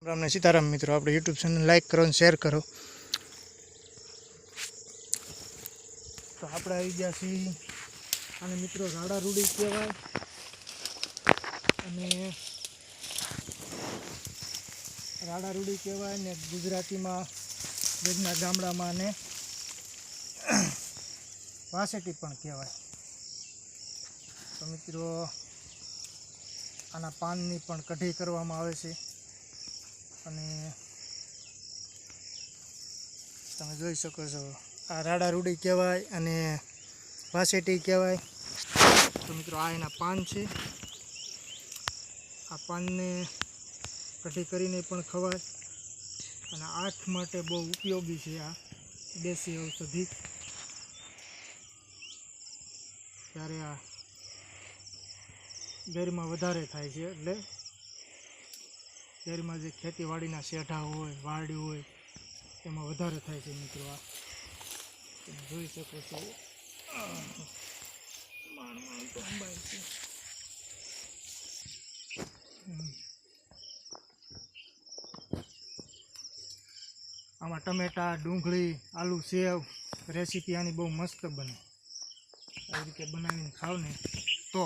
राम ने सीताराम मित्रों आप यूट्यूब चैनल लाइक करो शेर करो। तो आप आई गया आने मित्रों राड़ा रूड़ी कहवाय राड़ा रूड़ी कहवाय ने गुजराती में वेजना गामड़ा में ने वासेटी पण कहवाय। तो मित्रों आना पाननी पण कढ़ी करवामां आवे छे अने तमे जोई शको छो आ राड़ा रूडी कहेवाय अने वासेटी कहेवाय। तो मित्रों आ एना पान छे आ पान ने कढ़ी करीने पण खवाय अने आँख माटे बहु उपयोगी छे। आ देशी औषधि त्यारे आ गरमीमां वधारे थाय छे એટલે शहर में जो खेतीवाड़ी शेढा हो वाड़ी हो वधारे थाय छे। मित्रों आ जोई शको छो माण माण तो अंबाई छे। आमां टमेटा डूंगળી आलू सेव रेसिपी आनी बहु मस्त बने। आ रीते बनावीने खाव ने तो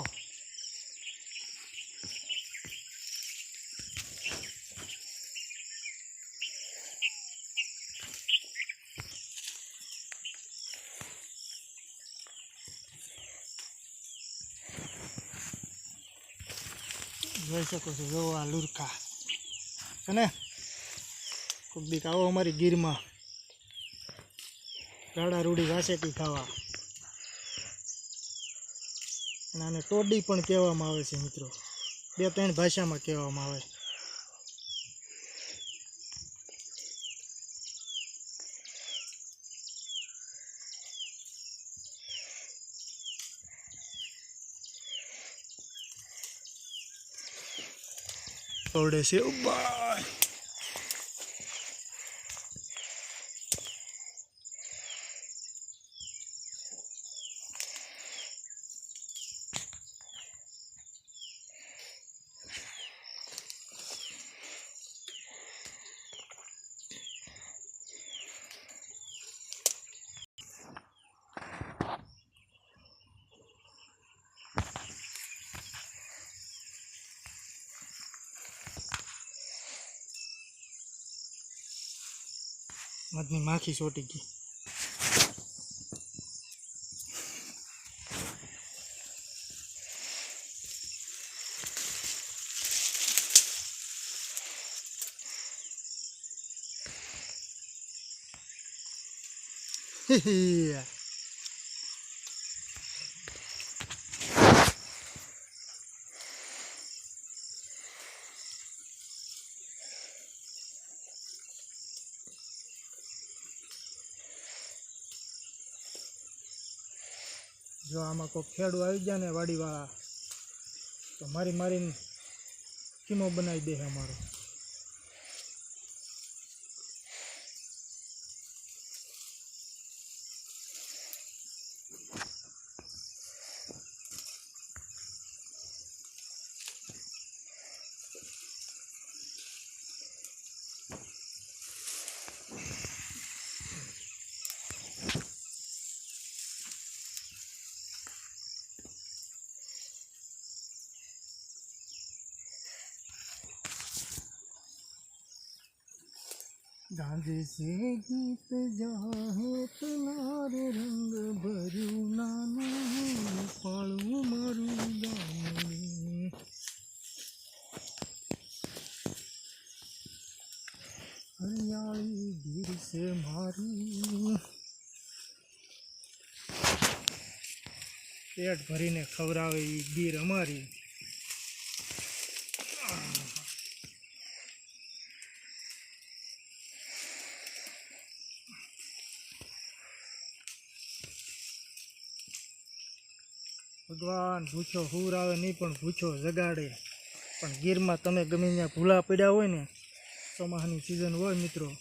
જોઈ શકો છો। જો આ લુરકા છે ને કોક દીક આવો અમારી ગીરમાં રાડા રૂડી વાસેટી ખાવા અને આને ટોડી પણ કહેવામાં આવે છે। મિત્રો બે ત્રણ ભાષામાં કહેવામાં આવે। तोड़े से उबाय मधनी माखी सोटी गई। जो आमा को खेडू आई गया ने वाड़ी वाला तो मारी मारी कीमो बनाई दे अमारो। गांजे से गीत जाहे तनारे रंग भरू नाना पालू मारू गाने हरियाली गिर से मारी पेट भरी ने खवरावे गिर अमारी। भगवान भूछो हूर आवे नहीं पण भूछो जगाड़े। पण गीर में तमे गमे त्यां भूला पड्या होय ने ચોમાસાની सीजन होय मित्रों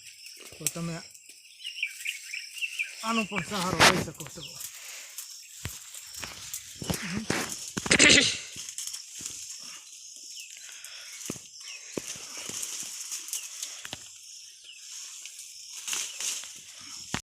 तो तमे आनो पण सहारो लई शको छो।